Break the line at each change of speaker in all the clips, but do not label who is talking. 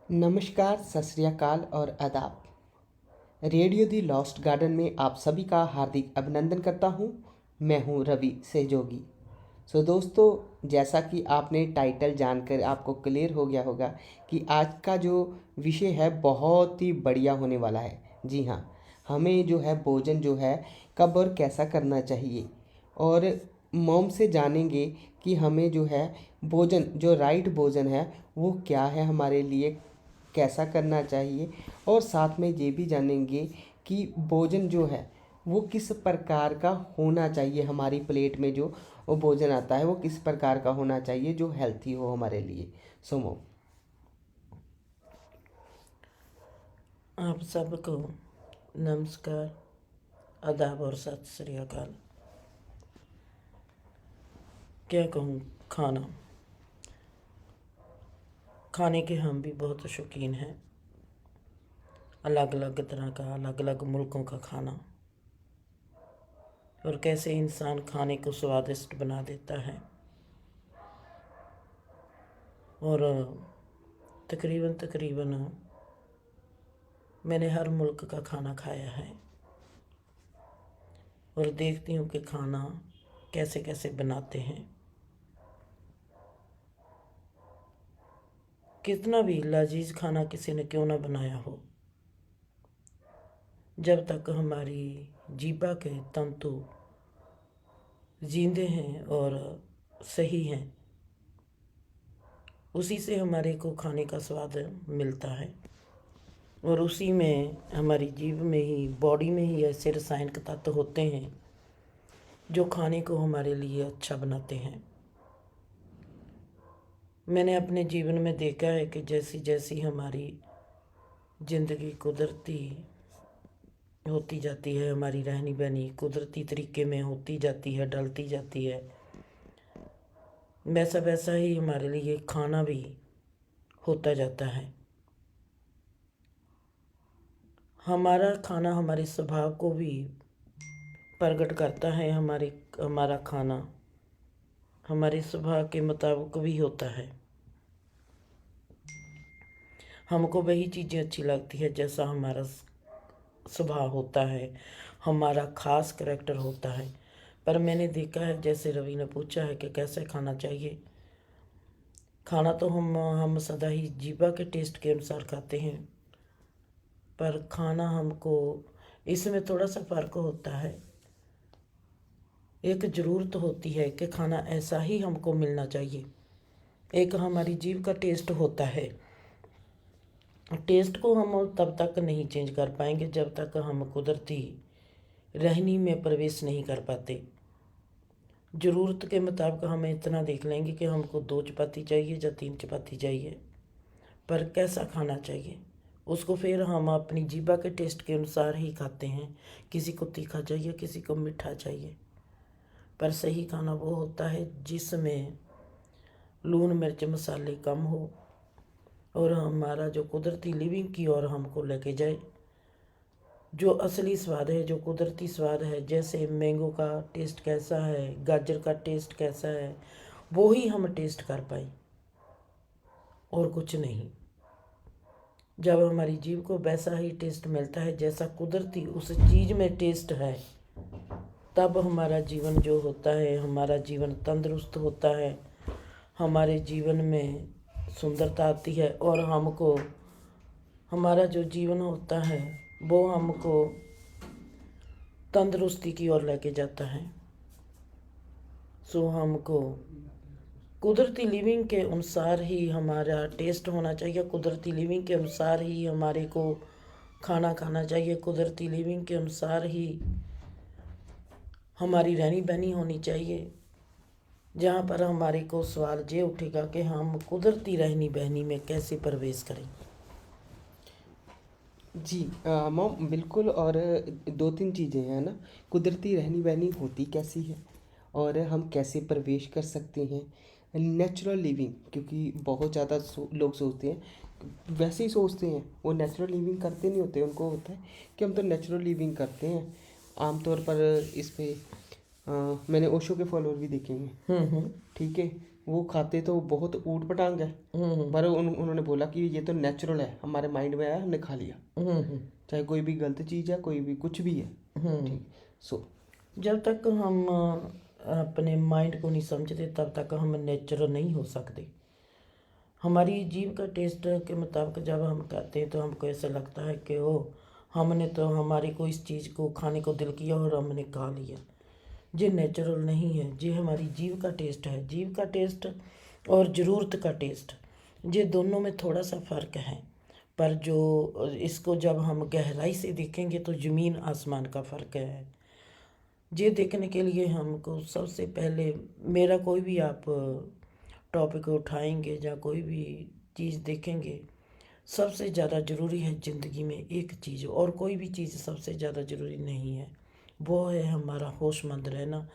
नमस्कार, सत श्री अकाल और आदाब। रेडियो दी लॉस्ट गार्डन में आप सभी का हार्दिक अभिनंदन करता हूँ। मैं हूँ रवि सहजोगी। दोस्तों, जैसा कि आपने टाइटल जानकर आपको क्लियर हो गया होगा कि आज का जो विषय है बहुत ही बढ़िया होने वाला है। जी हाँ, हमें जो है भोजन जो है कब और कैसा करना चाहिए, और मोम से जानेंगे कि हमें जो है भोजन जो राइट भोजन है वो क्या है, हमारे लिए कैसा करना चाहिए। और साथ में ये भी जानेंगे कि भोजन जो है वो किस प्रकार का होना चाहिए। हमारी प्लेट में जो वो भोजन आता है वो किस प्रकार का होना चाहिए जो हेल्थी हो हमारे लिए। सोमो।
आप सबको नमस्कार, आदाब और सत श्री अकाल। क्या कहूँ, खाने के हम भी बहुत शौकीन हैं। अलग अलग तरह का, अलग अलग मुल्कों का खाना, और कैसे इंसान खाने को स्वादिष्ट बना देता है। और तकरीबन मैंने हर मुल्क का खाना खाया है और देखती हूँ कि खाना कैसे कैसे बनाते हैं। कितना भी लजीज खाना किसी ने क्यों ना बनाया हो, जब तक हमारी जीभा के तंतु जींदे हैं और सही हैं, उसी से हमारे को खाने का स्वाद मिलता है। और उसी में, हमारी जीभ में ही, बॉडी में ही ऐसे रासायनिक तत्व होते हैं जो खाने को हमारे लिए अच्छा बनाते हैं। मैंने अपने जीवन में देखा है कि जैसी जैसी हमारी ज़िंदगी कुदरती होती जाती है, हमारी रहनी बहनी कुदरती तरीके में होती जाती है, ढलती जाती है, वैसा वैसा ही हमारे लिए खाना भी होता जाता है। हमारा खाना हमारे स्वभाव को भी प्रकट करता है। हमारा खाना हमारे स्वभाव के मुताबिक भी होता है। हमको वही चीज़ें अच्छी लगती है जैसा हमारा स्वभाव होता है, हमारा खास करैक्टर होता है। पर मैंने देखा है, जैसे रवि ने पूछा है कि कैसे खाना चाहिए। खाना तो हम सदा ही जीभा के टेस्ट के अनुसार खाते हैं, पर खाना हमको इसमें थोड़ा सा फ़र्क होता है। एक ज़रूरत होती है कि खाना ऐसा ही हमको मिलना चाहिए। एक हमारी जीभ का टेस्ट होता है। टेस्ट को हम तब तक नहीं चेंज कर पाएंगे जब तक हम कुदरती रहनी में प्रवेश नहीं कर पाते। ज़रूरत के मुताबिक हम इतना देख लेंगे कि हमको 2 चपाती चाहिए या 3 चपाती चाहिए, पर कैसा खाना चाहिए उसको फिर हम अपनी जीभा के टेस्ट के अनुसार ही खाते हैं। किसी को तीखा चाहिए, किसी को मीठा चाहिए, पर सही खाना वो होता है जिसमें लून मिर्च मसाले कम हो और हमारा जो कुदरती लिविंग की ओर हमको लेके जाए। जो असली स्वाद है, जो कुदरती स्वाद है, जैसे मैंगो का टेस्ट कैसा है, गाजर का टेस्ट कैसा है, वो ही हम टेस्ट कर पाए और कुछ नहीं। जब हमारी जीभ को वैसा ही टेस्ट मिलता है जैसा कुदरती उस चीज़ में टेस्ट है, तब हमारा जीवन जो होता है, हमारा जीवन तंदुरुस्त होता है, हमारे जीवन में सुंदरता आती है और हमको, हमारा जो जीवन होता है वो हमको तंदुरुस्ती की ओर लेके जाता है। हमको कुदरती लिविंग के अनुसार ही हमारा टेस्ट होना चाहिए, कुदरती लिविंग के अनुसार ही हमारे को खाना खाना चाहिए, कुदरती लिविंग के अनुसार ही हमारी रहनी बहनी होनी चाहिए। जहाँ पर हमारे को सवाल ये उठेगा कि हम कुदरती रहनी बहनी में कैसे प्रवेश करें।
जी मोम, बिल्कुल। और 2-3 चीज़ें हैं ना, कुदरती रहनी बहनी होती कैसी है और हम कैसे प्रवेश कर सकते हैं। नेचुरल लिविंग, क्योंकि बहुत ज़्यादा लोग सोचते हैं, वैसे ही सोचते हैं, वो नेचुरल लिविंग करते नहीं होते। उनको होता है कि हम तो नेचुरल लिविंग करते हैं। आमतौर पर इस पे मैंने ओशो के फॉलोअर भी देखे हैं। ठीक है, वो खाते तो बहुत ऊट पटांग है, पर उन्होंने बोला कि ये तो नेचुरल है, हमारे माइंड में आया, हमने खा लिया। चाहे कोई भी गलत चीज़ है, कोई भी कुछ भी है, ठीक। सो
जब तक हम अपने माइंड को नहीं समझते तब तक हम नेचुरल नहीं हो सकते। हमारी जीभ का टेस्ट के मुताबिक जब हम खाते हैं तो हमको ऐसा लगता है कि ओ हमने तो हमारी को इस चीज़ को खाने को दिल किया और हमने खा लिया। ये नेचुरल नहीं है, ये हमारी जीभ का टेस्ट है। जीभ का टेस्ट और ज़रूरत का टेस्ट, ये दोनों में थोड़ा सा फ़र्क है, पर जो इसको जब हम गहराई से देखेंगे तो ज़मीन आसमान का फ़र्क है। ये देखने के लिए हमको सबसे पहले मेरा कोई भी आप टॉपिक उठाएंगे या कोई भी चीज़ देखेंगे, सबसे ज़्यादा ज़रूरी है ज़िंदगी में एक चीज़, और कोई भी चीज़ सबसे ज़्यादा ज़रूरी नहीं है, वो है हमारा होशमंद रहना,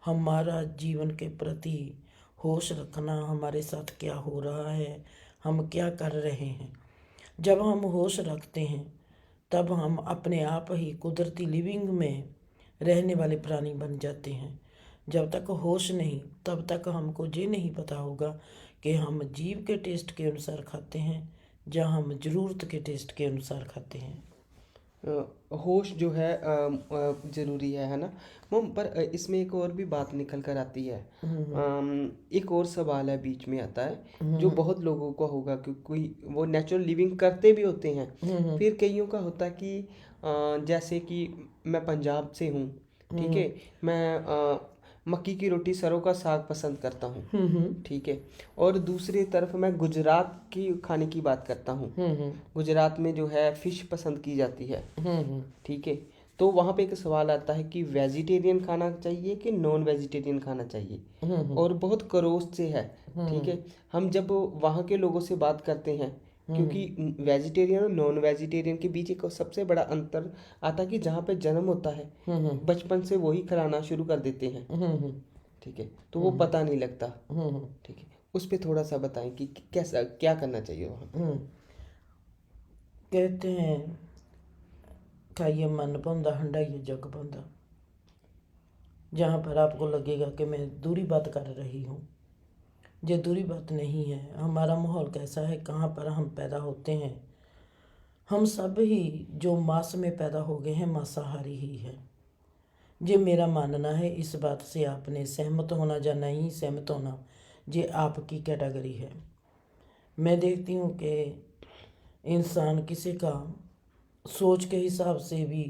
हमारा जीवन के प्रति होश रखना, हमारे साथ क्या हो रहा है, हम क्या कर रहे हैं। जब हम होश रखते हैं तब हम अपने आप ही कुदरती लिविंग में रहने वाले प्राणी बन जाते हैं। जब तक होश नहीं तब तक हमको ये नहीं पता होगा कि हम जीभ के टेस्ट के अनुसार खाते हैं या हम ज़रूरत के टेस्ट के अनुसार खाते हैं।
होश जो है ज़रूरी है ना मम, पर इसमें एक और भी बात निकल कर आती है। एक और सवाल है, बीच में आता है, जो बहुत लोगों का होगा कि कोई वो नेचुरल लिविंग करते भी होते हैं, फिर कईयों का होता है कि जैसे कि मैं पंजाब से हूँ, ठीक है, मैं मक्की की रोटी सरों का साग पसंद करता हूँ, ठीक है, और दूसरी तरफ मैं गुजरात की खाने की बात करता हूँ। गुजरात में जो है फिश पसंद की जाती है, ठीक है, तो वहाँ पे एक सवाल आता है कि वेजिटेरियन खाना चाहिए कि नॉन वेजिटेरियन खाना चाहिए, और बहुत क्रोध से है, ठीक है। हम जब वहाँ के लोगों से बात करते हैं, क्योंकि वेजिटेरियन और नॉन वेजिटेरियन के बीच एक सबसे बड़ा अंतर आता है कि जहाँ पे जन्म होता है बचपन से वही खिलाना शुरू कर देते हैं, ठीक है, तो वो पता नहीं लगता, ठीक है। उस पे थोड़ा सा बताएं कि कैसा क्या करना चाहिए वहाँ।
कहते हैं खाइए मन भाउंदा हंडाइए जग भाउंदा। जहाँ पर आपको लगेगा कि मैं दूरी बात कर रही हूँ, ये दूरी बात नहीं है। हमारा माहौल कैसा है, कहाँ पर हम पैदा होते हैं, हम सब ही जो मांस में पैदा हो गए हैं मांसाहारी ही है। ये मेरा मानना है, इस बात से आपने सहमत होना या नहीं सहमत होना ये आपकी कैटेगरी है। मैं देखती हूँ कि इंसान किसी का सोच के हिसाब से भी,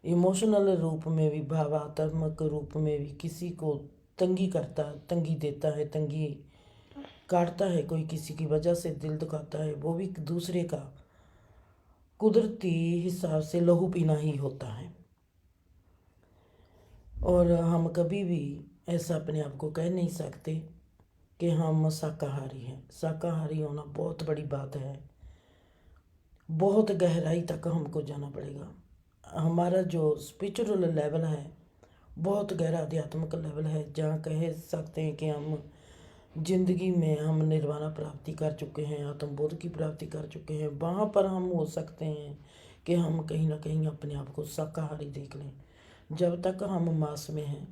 इमोशनल रूप में भी, भावात्मक रूप में भी किसी को तंगी करता, तंगी देता है, तंगी काटता है, कोई किसी की वजह से दिल दुखाता है, वो भी दूसरे का कुदरती हिसाब से लहू पीना ही होता है। और हम कभी भी ऐसा अपने आप को कह नहीं सकते कि हम शाकाहारी हैं। शाकाहारी होना बहुत बड़ी बात है, बहुत गहराई तक हमको जाना पड़ेगा। हमारा जो स्पिरिचुअल लेवल है बहुत गहरा आध्यात्मिक लेवल है, जहाँ कह सकते हैं कि हम जिंदगी में हम निर्वाणा प्राप्ति कर चुके हैं, आत्मबोध की प्राप्ति कर चुके हैं। वहाँ पर हम हो सकते हैं कि हम कहीं ना कहीं अपने आप को शाकाहारी देख लें। जब तक हम मांस में हैं,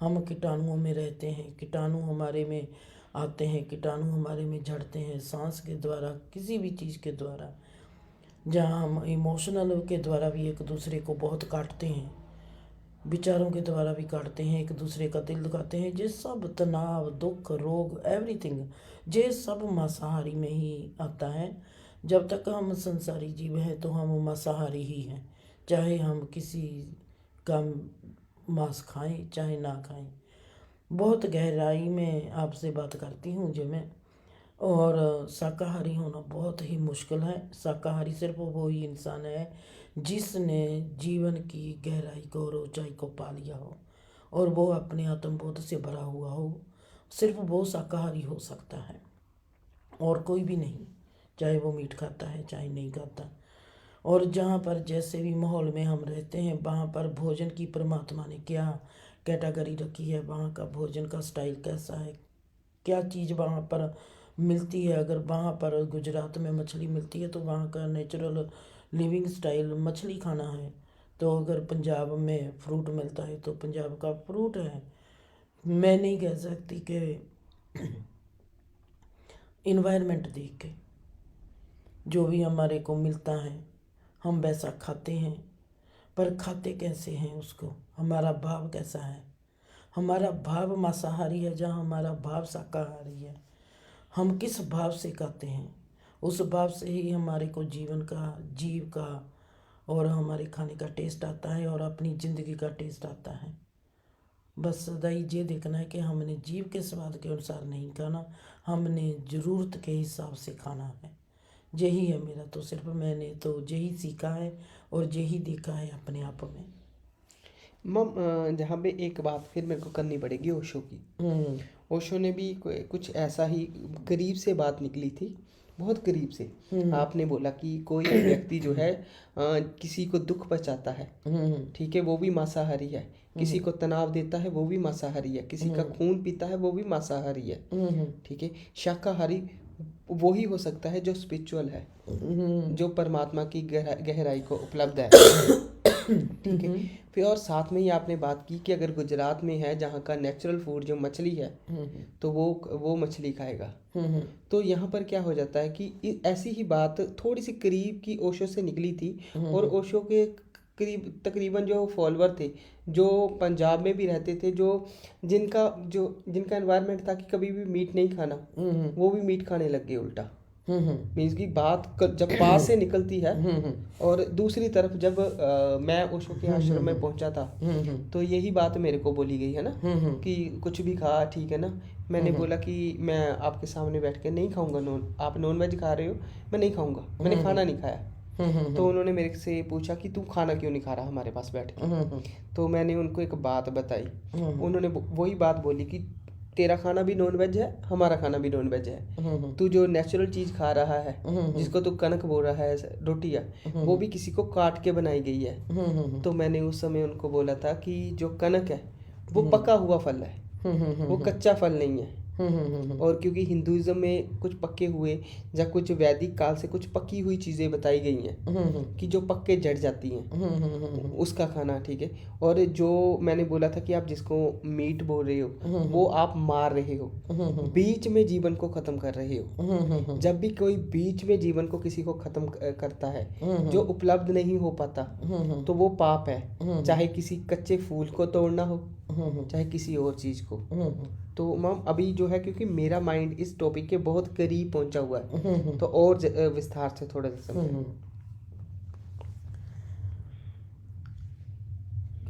हम कीटाणुओं में रहते हैं, कीटाणु हमारे में आते हैं, कीटाणु हमारे में झड़ते हैं, सांस के द्वारा, किसी भी चीज़ के द्वारा, जहाँ हम इमोशनल के द्वारा भी एक दूसरे को बहुत काटते हैं, विचारों के द्वारा भी काटते हैं, एक दूसरे का दिल दुखाते हैं। ये सब तनाव, दुख, रोग, एवरीथिंग ये सब मांसाहारी में ही आता है। जब तक हम संसारी जीव हैं तो हम मांसाहारी ही हैं, चाहे हम किसी का मांस खाएं चाहे ना खाएं। बहुत गहराई में आपसे बात करती हूँ जो मैं, और शाकाहारी होना बहुत ही मुश्किल है। शाकाहारी सिर्फ वो ही इंसान है जिसने जीवन की गहराई को और ऊंचाई को पा लिया हो और वो अपने आत्मबोध से भरा हुआ हो। सिर्फ वो शाकाहारी हो सकता है और कोई भी नहीं, चाहे वो मीट खाता है चाहे नहीं खाता। और जहाँ पर जैसे भी माहौल में हम रहते हैं वहाँ पर भोजन की परमात्मा ने क्या कैटेगरी रखी है, वहाँ का भोजन का स्टाइल कैसा है, क्या चीज़ वहाँ पर मिलती है। अगर वहाँ पर गुजरात में मछली मिलती है तो वहाँ का नेचुरल लिविंग स्टाइल मछली खाना है। तो अगर पंजाब में फ्रूट मिलता है तो पंजाब का फ्रूट है। मैं नहीं कह सकती कि इन्वायरमेंट देख के जो भी हमारे को मिलता है हम वैसा खाते हैं, पर खाते कैसे हैं उसको, हमारा भाव कैसा है। हमारा भाव मांसाहारी है जहाँ हमारा भाव शाकाहारी है। हम किस भाव से खाते हैं उस भाव से ही हमारे को जीवन का, जीव का और हमारे खाने का टेस्ट आता है और अपनी ज़िंदगी का टेस्ट आता है। बस सदा ही ये देखना है कि हमने जीव के स्वाद के अनुसार नहीं खाना, हमने ज़रूरत के हिसाब से खाना है। यही है मेरा, तो सिर्फ मैंने तो यही सीखा है और यही देखा है अपने आप में।
मम जहाँ पे एक बात फिर मेरे को करनी पड़ेगी ओशो की। ओशो ने भी कुछ ऐसा ही करीब से बात निकली थी, बहुत करीब से। आपने बोला कि कोई व्यक्ति जो है किसी को दुख पहुंचाता है, ठीक है, वो भी मांसाहारी है। किसी को तनाव देता है वो भी मांसाहारी है। किसी का खून पीता है वो भी मांसाहारी है, ठीक है। शाकाहारी वो ही हो सकता है जो स्पिरिचुअल है, जो परमात्मा की गहराई को उपलब्ध है, ठीक है। फिर और साथ में ही आपने बात की कि अगर गुजरात में है जहाँ का नेचुरल फूड जो मछली है, तो वो मछली खाएगा। तो यहाँ पर क्या हो जाता है कि ऐसी ही बात थोड़ी सी करीब की ओशो से निकली थी। और ओशो के करीब तकरीबन जो फॉलोअर थे, जो पंजाब में भी रहते थे, जिनका एनवायरनमेंट था कि कभी भी मीट नहीं खाना, वो भी मीट खाने लग गए उल्टा। मीन्स की बात जब पास से निकलती है। और दूसरी तरफ जब मैं ओशो के आश्रम में पहुंचा था, तो यही बात मेरे को बोली गई है ना कि कुछ भी खा, ठीक है ना। मैंने बोला कि मैं आपके सामने बैठ के नहीं खाऊंगा आप नॉन वेज खा रहे हो, मैं नहीं खाऊंगा, मैंने खाना नहीं खाया। तो उन्होंने मेरे से पूछा कि तू खाना क्यों नहीं खा रहा हमारे पास बैठ के। तो मैंने उनको एक बात बताई। उन्होंने वही बात बोली कि तेरा खाना भी नॉन वेज है, हमारा खाना भी नॉन वेज है। तू जो नेचुरल चीज खा रहा है, जिसको तू कनक बोल रहा है, रोटियां, वो भी किसी को काट के बनाई गई है। तो मैंने उस समय उनको बोला था कि जो कनक है वो पका हुआ फल है, वो कच्चा फल नहीं है। और क्योंकि हिंदुइज्म में कुछ पके हुए या कुछ वैदिक काल से कुछ पकी हुई चीजें बताई गई हैं कि जो पक के जड़ जाती हैं, उसका खाना, ठीक है। और जो मैंने बोला था कि आप जिसको मीट बोल रहे हो वो आप मार रहे हो, बीच में जीवन को खत्म कर रहे हो। जब भी कोई बीच में जीवन को किसी को खत्म करता है, जो उपलब्ध नहीं हो पाता, तो वो पाप है। चाहे किसी कच्चे फूल को तोड़ना हो, चाहे किसी और चीज को। तो मैम अभी जो है, क्योंकि मेरा माइंड इस टॉपिक के बहुत करीब पहुंचा हुआ है, तो और विस्तार से थोड़ा सा समझें।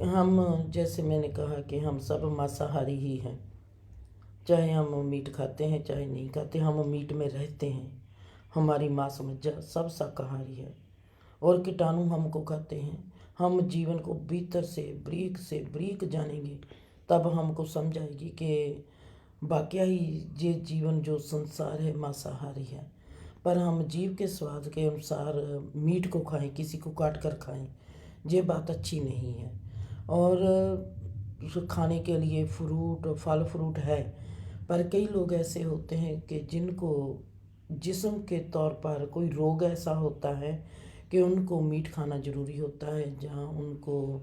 हम, जैसे मैंने कहा कि हम सब मांसाहारी ही हैं, चाहे हम मीट खाते हैं चाहे नहीं खाते, हम मीट में रहते हैं। हमारी मांस मज्जा सब शाकाहारी है और कीटाणु हमको खाते हैं। हम जीवन को भीतर से बारीक जानेंगे, तब हमको समझ आएगी कि वाकया ही ये जीवन जो संसार है मांसाहारी है। पर हम जीव के स्वाद के अनुसार मीट को खाएं, किसी को काट कर खाएं, ये बात अच्छी नहीं है। और खाने के लिए फल फ्रूट है, पर कई लोग ऐसे होते हैं कि जिनको जिस्म के तौर पर कोई रोग ऐसा होता है कि उनको मीट खाना ज़रूरी होता है, जहाँ उनको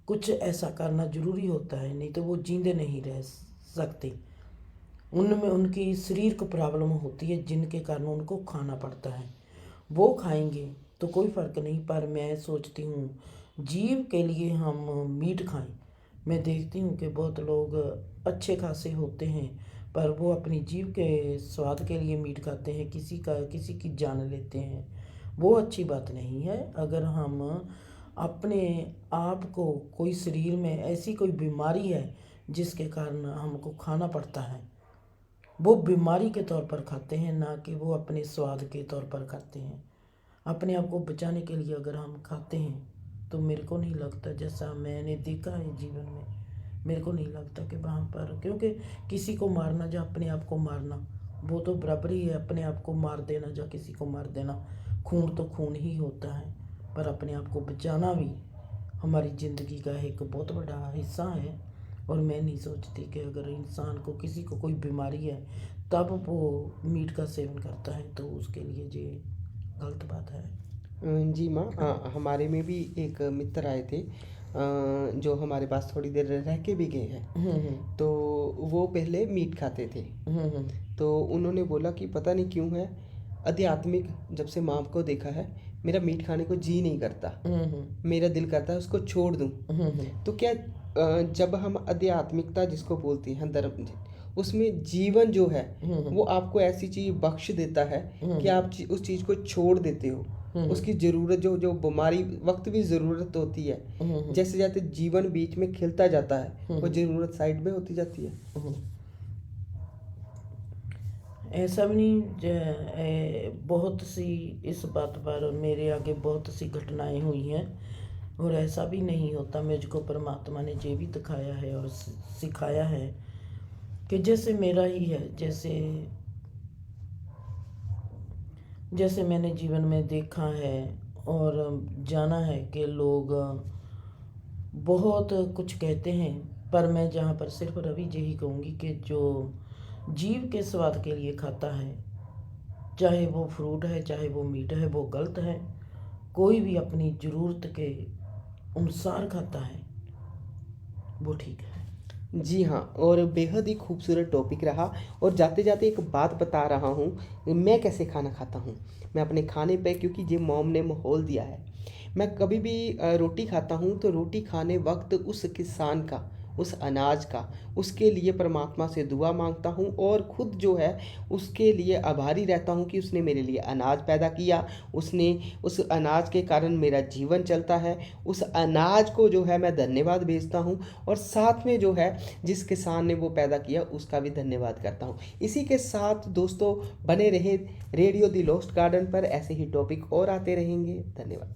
कुछ ऐसा करना ज़रूरी होता है, नहीं तो वो जिंदे नहीं रह सकते। उनमें उनकी शरीर को प्रॉब्लम होती है जिनके कारण उनको खाना पड़ता है। वो खाएंगे तो कोई फ़र्क नहीं, पर मैं सोचती हूँ जीव के लिए हम मीट खाएं। मैं देखती हूँ कि बहुत लोग अच्छे खासे होते हैं, पर वो अपनी जीव के स्वाद के लिए मीट खाते हैं, किसी की जान लेते हैं। वो अच्छी बात नहीं है। अगर हम अपने आप को, कोई शरीर में ऐसी कोई बीमारी है जिसके कारण हमको खाना पड़ता है, वो बीमारी के तौर पर खाते हैं, ना कि वो अपने स्वाद के तौर पर खाते हैं। अपने आप को बचाने के लिए अगर हम खाते हैं, तो मेरे को नहीं लगता, जैसा मैंने देखा है जीवन में, मेरे को नहीं लगता कि वहाँ पर, क्योंकि किसी को मारना या अपने आप को मारना वो तो बराबर ही है। अपने आप को मार देना या किसी को मार देना, खून तो खून ही होता है। पर अपने आप को बचाना भी हमारी ज़िंदगी का एक बहुत बड़ा हिस्सा है। और मैं नहीं सोचती कि अगर इंसान को, किसी को कोई बीमारी है तब वो मीट का सेवन करता है, तो उसके लिए ये गलत बात है।
जी माँ, हमारे में भी एक मित्र आए थे, जो हमारे पास थोड़ी देर रह के भी गए हैं। तो वो पहले मीट खाते थे, तो उन्होंने बोला कि पता नहीं क्यों है, आध्यात्मिक जब से माँ को देखा है, मेरा मीट खाने को जी नहीं करता, मेरा दिल करता है उसको छोड़ दूँ। तो क्या जब हम आध्यात्मिकता जिसको बोलते हैं धर्म, उसमें जीवन जो है वो आपको ऐसी चीज बख्श देता है कि आप उस चीज को छोड़ देते हो। उसकी जरूरत जो जो बीमारी वक्त भी जरूरत होती है, जैसे जैसे जीवन बीच में खिलता जाता है वो जरूरत साइड में होती जाती है।
ऐसा भी नहीं बहुत सी इस बात पर मेरे आगे बहुत सी घटनाएं हुई हैं, और ऐसा भी नहीं होता। मुझको परमात्मा ने ये भी दिखाया है और सिखाया है कि जैसे मेरा ही है, जैसे मैंने जीवन में देखा है और जाना है कि लोग बहुत कुछ कहते हैं, पर मैं जहाँ पर सिर्फ रवि यही कहूँगी कि जो जीव के स्वाद के लिए खाता है, चाहे वो फ्रूट है चाहे वो मीट है, वो गलत है। कोई भी अपनी ज़रूरत के अनुसार खाता है वो ठीक है।
जी हाँ, और बेहद ही खूबसूरत टॉपिक रहा। और जाते जाते एक बात बता रहा हूँ, मैं कैसे खाना खाता हूँ। मैं अपने खाने पे, क्योंकि ये मॉम ने माहौल दिया है, मैं कभी भी रोटी खाता हूँ तो रोटी खाने वक्त उस किसान का, उस अनाज का, उसके लिए परमात्मा से दुआ मांगता हूँ और खुद जो है उसके लिए आभारी रहता हूँ कि उसने मेरे लिए अनाज पैदा किया, उसने उस अनाज के कारण मेरा जीवन चलता है। उस अनाज को जो है मैं धन्यवाद भेजता हूँ, और साथ में जो है जिस किसान ने वो पैदा किया उसका भी धन्यवाद करता हूँ। इसी के साथ दोस्तों बने रहे रेडियो दी लॉस्ट गार्डन पर, ऐसे ही टॉपिक और आते रहेंगे। धन्यवाद।